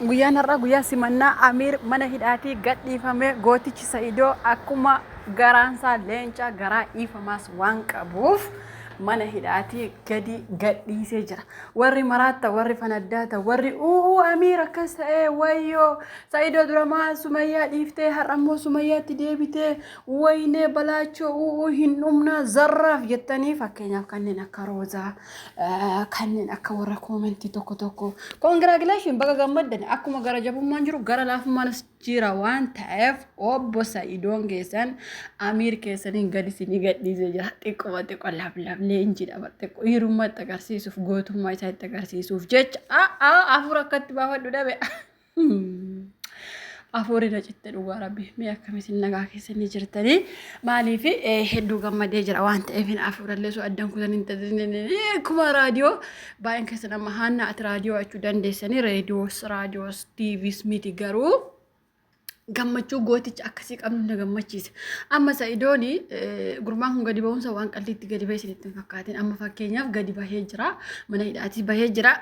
Guyyaa narraa guyyaa simannaa Amiir mana hidhaatii gadhiifame gootichi Saidoo akkuma garaansaa leenca garaa iifamaas waan qabuuf mana hidhaatii gadi gadhiisee jira. Warri maraata warri fanaddaata warri Amiir akkas ta'e wayyoo Saidoo duramaa Sumayyaa dhiiftee har'ammoo Sumayyaatti deebitee waynee balaachoo hin dhumna zarraaf jettanii fakkeenyaaf kanneen akka Roozaa kanneen akka warra koomentii tokko tokko congratulations baga gammaddan akkuma gara jabummaan jiru gara laafummaan jira waan ta'eef obbo Saidoon keessan Amiir keessaniin gadi isinii gadhiisee jira xiqquma xiqqoo laflee injidha xiqqoo hirummaa itti agarsiisuuf gootummaa isaa itti agarsiisuuf jecha afur akkatti baafadhu dhabe afuurina citte dhugaa rabbi mee akkamisin nagaa keessanii jirtanii maaliif hedduu gammadee jira waan ta'eef afuurallee soo addan kutan kuma raadiyoo baay'een keessan amma haannaa ati raadiyoo achuu dandeessanii raadiyoos tiiviis miti garuu gammachuu gooticha akkasii qabnu na gammachiise amma Saidooni gurmaan kun gadi ba'umsa waan qalliitti gadi ba'e isinitti hin fakkaatin amma fakkeenyaaf gadi bahee jira mana hidhaatii bahee jira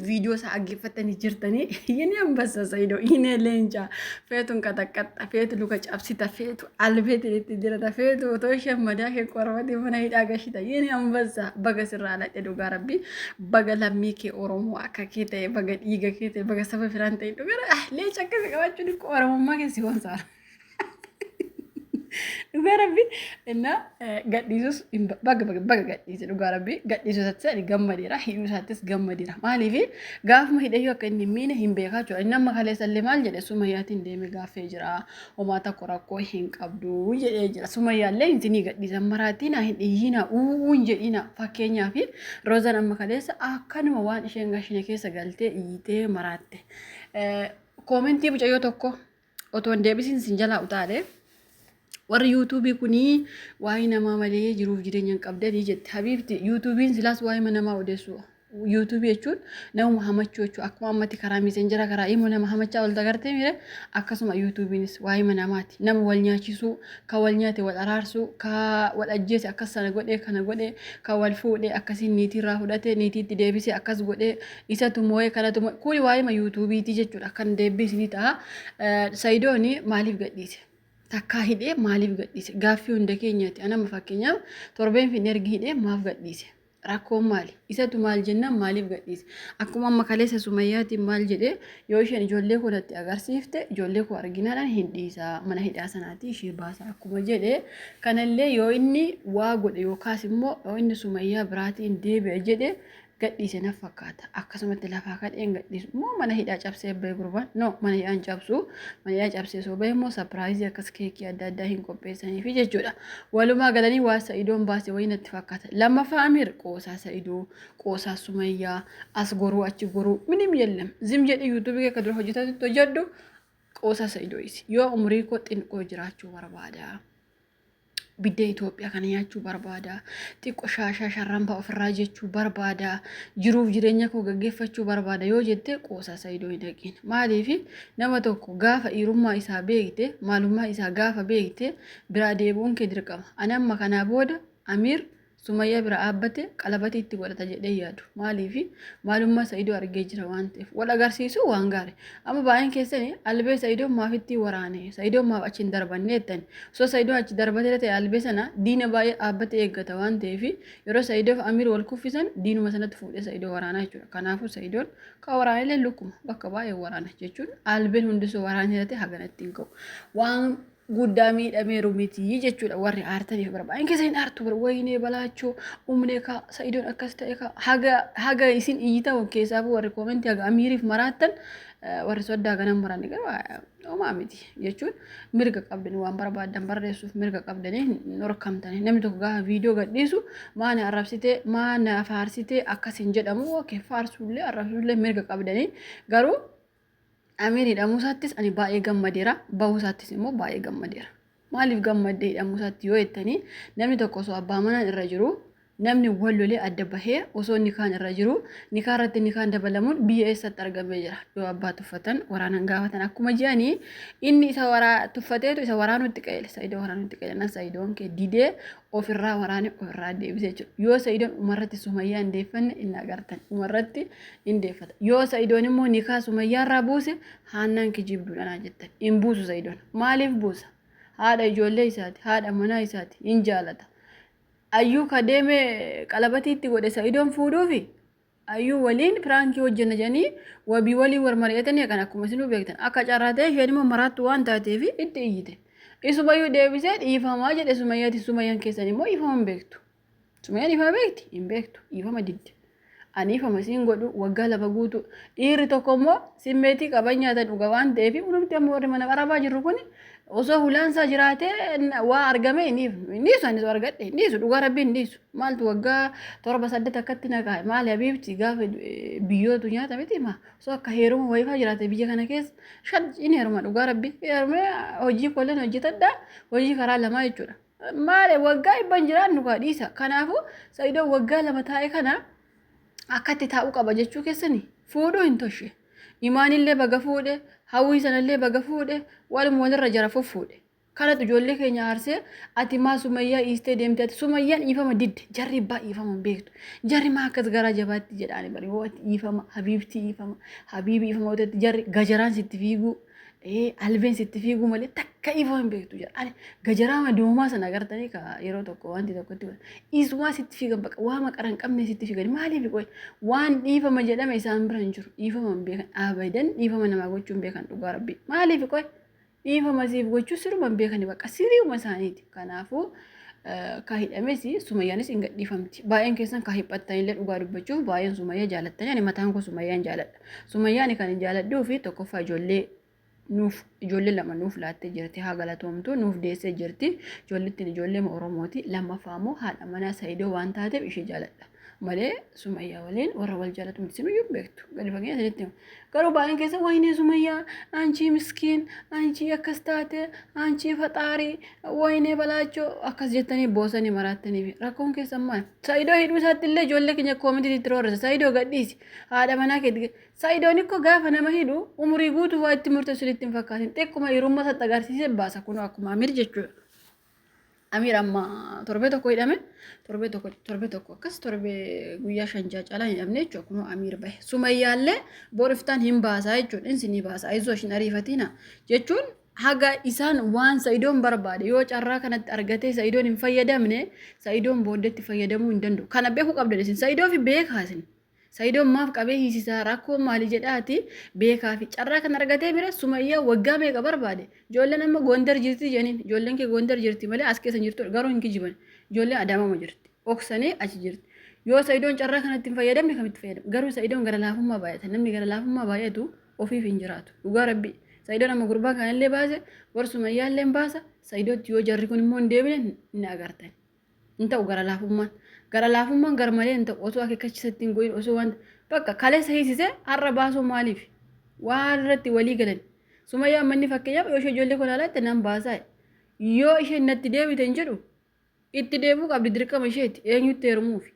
viidiyoo isaa dhaggeeffatanii jirtanii yini ambassa Saidoo yini leenca feetuun qaxaqaxa feetu luka cabsita feetu albeetiin itti jirata feetu otoo isheen madaa kee qormatee mana hidhaa gashita yini ambassa baga sirraa ladhe dhugaa rabbi baga lammii kee Oromoo akka kee ta'e baga dhiiga kee ta'e baga saba firaan ta'e dhugaa leenca akkasii qabaachuu Oromummaa keessi waan saara. Dhugaa rabbi innaa gadhiisus baga gadhiise dhugaa rabbi gadhiisus ati gammadeera hidhuu isaattis gammadeera maaliif gaafuma hidhayyuu akka inni miine hin beekaa jira inni amma kaleessallee maal jedhe Sumayyaatiin deeme gaaffee jira homaa tokko rakkoo hin qabdu jedhee jira Sumayyaallee isinii gadhiisan maraatiin hin dhiyyina hin jedhina fakkeenyaaf Roozaan amma kaleessa akkanuma waan isheen gashina keessa galtee iyyitee maraatte. Komentii mucayyoo tokko otoo hin deebisiin sin jalaa utaale warri yuutuubii kunii waa'ee namaa malee jiruuf jireenya hin qabdanii jette habiibti yuutuubiin silaas waa'ee namaa odeessu yuutuubii jechuun nama hamachuu jechuudha akkuma ammatti karaa miisenjera karaa immoo nama hamachaa ol dagartee mire akkasuma yuutuubiinis waa'ee namaati nama wal nyaachisuu ka wal nyaate wal araarsuu ka wal ajjeese akkas sana godhee kana godhee ka wal fuudhee akkasiin niitiirraa fudhatee niitiitti deebisee akkas godhee isatu moo'ee kanatu moo'ee kuni waa'ee yuutuubiiti jechuudha kan deebisni ta'a Saidooni maaliif gadhiise takkaa hidhee maaliif gadhiise gaaffii hunda keenyaati anama fakkeenyaaf torbeen fin ergi hidhee maaf gadhiise rakkoon maali isatu maal jennaan maaliif gadhiise akkuma amma kaleessa Sumayyaatiin maal jedhee yoo isheen ijoollee koodatti agarsiifte ijoollee koo arginaadhaan hin dhiisaa mana hidhaa sanaatti ishee baasaa akkuma jedhee kanallee yoo inni waa godhe yookaas immoo yoo inni Sumayyaa biraatiin deebi'e jedhe gadhiise na fakkaata akkasumatti lafaa kadheen gadhiisu immoo mana hidhaa cabsee bahe gurbaan no mana hidhaan cabsu mana hidhaa cabsee soo bahe immoo sapiraayizii akkas keekii adda addaa hin qopheessaniif jechuudha walumaa galanii waa Saidoon baase wayii natti fakkaata lammaffaa Amiir qoosaa Saidoo qoosaa Sumayyaa as goruu achi goruu minim yellam zim jedhi yuutuubii akka dura hojjetatti hojjedhu qoosaa Saidoo isi yoo umrii koo xinnoo jiraachuu barbaada bidda Itoophiyaa kana nyaachuu barbaada xiqqoo shaashaa sharrambaa ofirraa jechuu barbaada jiruuf jireenya koo gaggeeffachuu barbaada yoo jette qoosaa Saidoo hin dhaqin maaliif nama tokko gaafa dhiirummaa isaa beekte maalummaa isaa gaafa beekte biraa deebi'uun kee dirqama ani amma kanaa booda Amiir Sumayyaa bira dhaabbate qalabati itti godhata jedhee yaadu maaliif maalummaa Saidoo argee jira waan ta'eef wal agarsiisu waan gaarii amma baay'een keessanii albee Saidoo maaf itti waraane Saidoo maaf achi hin darbanne jettani so Saidoo achi darbatee ta'e albee sana diina baay'ee dhaabbate eeggata waan ta'eef yeroo Saidoo fi Amiir wal kuffisan diinuma sanatti fuudhee Saidoo waraanaa jechuudha kanaafuu Saidoon ka waraanellee lukkuma bakka baay'ee waraana jechuun albeen hundisuu waraanee ta'e haganatti hin qabu waan guddaa miidhameeru miti jechuudha warri aartaniif barbaadin keessa hin aartu waynee balaachoo umnee ka Saidoon akkas ta'e ka haga isin iyyita keessaa warri koomentii haga Amiiriif maraattan warri soddaa ganan maran homaa miti jechuun mirga qabdanii waan barbaadan barreessuuf mirga qabdanii norkamtanii namni tokko gaafa viidiyoo gadhiisu maana arrabsitee maana faarsitee akkas hin jedhamu okee faarsuullee arrabsuullee mirga qabdanii garuu Amiir hidhamuusaattis ani baay'ee gammadeera bahuusaattis immoo baay'ee gammadeera maaliif gammadee hidhamuusaatti yoo jettanii namni tokko osoo abbaa manaan irra jiru namni wallolee adda bahee osoo nikaan irra jiru nikaa irratti nikaan dabalamuun biyya eessatti argamee jira. Yoo abbaa tuffatan waraanan gaafatan akkuma jedhanii inni isa tuffateetu isa waraanutti qeele Saidoo waraanutti qeele na Saidoon kee didee ofirraa waraane ofirraa deebisee jiru. Yoo Saidoon umarratti Sumayyaa hindeeffanne inni agartan umarratti hindeeffata. Yoo Saidoon immoo nikaa Sumayyaa irraa buuse haannaan kijibduudhaan jettan hin buusu Saidoon maaliif buusa? Haadha ijoollee isaati haadha manaa isaati hin jaalata. Ayyuu kadeeme qalabatiitti godhe Saidoon fuudhuufi ayyuu waliin firaankii hojjenna jedhanii wabii walii warmari'atanii kan akkuma isinuu beektan akka carraa ta'e isheen immoo maraattu waan taateef itti iyyite. Isumayyuu deebisee dhiifamaa jedhe Sumayyaan keessan immoo dhiifama hin beektu. Sumayyaan dhiifama beekti hin beektu dhiifama didde. Ani dhiifama siin godhu waggaa lama guutuu dhiirri tokko immoo simmeetii qaban nyaata dhuga waan ta'eef hundumti amma warri mana qarabaa jirru kun osoo hulaansaa jiraatee waa argame inniisu anis argadhe inniisu dhugaa rabbii inniisu maaltu waggaa 7-8 akkatti naqaa maali habiibti gaafa biyyootu nyaata miti ma osoo akka heeruma wayifaa jiraate biyya kana keessa shan inni heeruma dhugaa rabbii heerumee hojii kolleen hojjetadha hojii karaa lamaa jechuudha maali waggaa ibban jiraan dhugaa dhiisa kanaafuu Saidoo waggaa lama taa'e kana akkatti taa'uu qaba jechuu keessanii fuudhuu hin toshe imaanillee baga fuudhe hawwii sanallee baga fuudhe waluma walirra jara fuudhe kanatu ijoollee keenya aarsee ati maa Sumayyaa iistee deemte ati Sumayyaan dhiifama didde jarri baa dhiifama beektu jarri maa akkas garaa jabaatti jedhaani bari yoo ati dhiifama habiibti dhiifama habiibi dhiifama otatti jarri gajaraan sitti fiiguu albeen sitti fiiguu malee takka dhiifama beektu jedhaani gajaraama doomaa sana agartanii ka yeroo tokko wanti tokkotti isumaa sitti fiigan baqa waa maqaran qabne sitti fiigan maaliif qoy waan dhiifama jedhame isaan bira hin jiru dhiifama hin beekan abadan dhiifama namaa gochuu hin beekan dhugaa rabbii maaliif qoy dhiifama siif gochuu siruma hin beekani baqa siriuma isaaniiti kanaafuu ka hidhames Sumayyaanis hin gadhiifamti baay'een keessan ka hiphattanillee dhugaa dubbachuuf baay'een Sumayyaa jaalattanii ani mataan koo Sumayyaan jaaladha Sumayyaan kan hin jaaladhuu fi tokkoffaa ijoollee lama nuuf laattee jirti haa galatoomtu nuuf deessee jirti ijoollettiin ijoollee Oromooti lammaffaa immoo haadha manaa Saidoo waan taateef ishee jaaladha malee Sumayyaa waliin warra wal jaalatu miti sinuyyuu beektu gadi fageenya sanitti garuu baay'een keessa wayinee Sumayyaa anchi miskiin anchi akkas taate anchi faxaarii wayinee balaachoo akkas jettanii boosanii maraattanii rakkoon keessan maal Saidoo hidhuu isaatti illee ijoollee keenya koomitiitti roorrisa Saidoo gadhiisi haadha manaa keetti Saidoon ikko gaafa nama hidhu umurii guutuu waa itti murteessu itti hin fakkaatin xiqquma hirummaa isaatti agarsiisee baasa kun akkuma Amiir jechuudha. Amiir amma torbee tokko hidhame torbee tokko akkas torbee guyyaa 5 caalaa hin hidhamne jechuudha kun Amiir bahe Sumayyaallee boriftaan hin baasaa jechuudha insi ni baasa ayizoo ishin ariifatina jechuun haga isaan waan Saidoon barbaade yoo carraa kanatti argatee Saidoon hin fayyadamne Saidoon booddeetti fayyadamuu hin danda'u kana beekuu qabdan isin Saidoo fi beekaasin Saidoon maaf qabee hiisisaa rakkoo maali jedhaati beekaa fi carraa kan argatee bira Sumayyaa waggaa meeqa barbaade ijoolleen amma Gondar jirti jeniin ijoolleen kee Gondar jirti malee as keessa jirtu garuu hin kijiban ijoolleen Adaamama jirti oksanii achi jirti yoo Saidoon carraa kanatti hin fayyadamne kamitti fayyadama garuu Saidoon gara laafummaa baay'ata namni gara laafummaa baay'atu ofiif hin jiraatu dhugaa rabbii Saidoon amma gurbaa kanallee baase war Sumayyaallee baasa Saidootti yoo jarri kun immoo hin deebine ni agartan hin ta'u gara laafummaan garmalee hin ta'u osoo akeekkachiisatti hin goyin osoo waan bakka kaleessa hiisise har'a baasuu maaliif waan irratti walii galan Sumayyaan manni fakkeenyaaf yoo ishee ijoollee kolaalaatti nan baasaa yoo isheen natti deebite hin jedhu itti deebuu qabdi dirqama isheeti eenyutti heerumuufi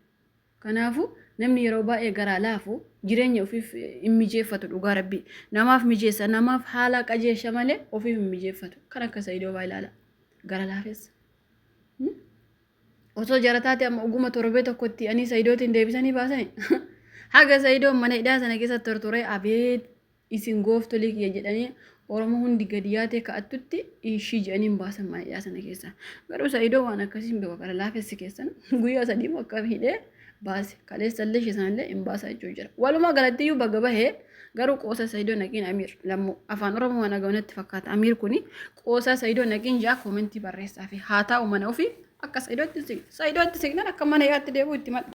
kanaafuu namni yeroo baay'ee garaa laafu jireenya ofiif hin mijeeffatu dhugaa rabbii namaaf mijeessa namaaf haala qajeesha malee ofiif hin mijeeffatu kan akka Saidoo baa ilaala gara laafessa osoo jarataate amma oguma torbee tokkotti ani Saidootiin deebisanii baasani haga Saidoon mana hidhaa sana keessatti tortoree abeet isin gooftolii kiyya jedhanii Oromoo hundi gadi yaatee ka'attutti ishii jedhanii baasan mana hidhaa sana keessa garuu Saidoo waan akkasiin beeku gara laafessi keessan guyyaa 3 akka hidhee baase kaleessallee ishee sanallee hin baasaa jechuu jira walumaa galattiyyuu baga bahee garuu qoosa Saidoo naqiin Amiir lammoo afaan Oromoo waan agawnetti fakkaata Amiir kuni qoosa Saidoo naqiin jaa koomentii barreessaa fi haa ta'u mana ofii akka Saidootti signan akka mana yaatti deebi'u itti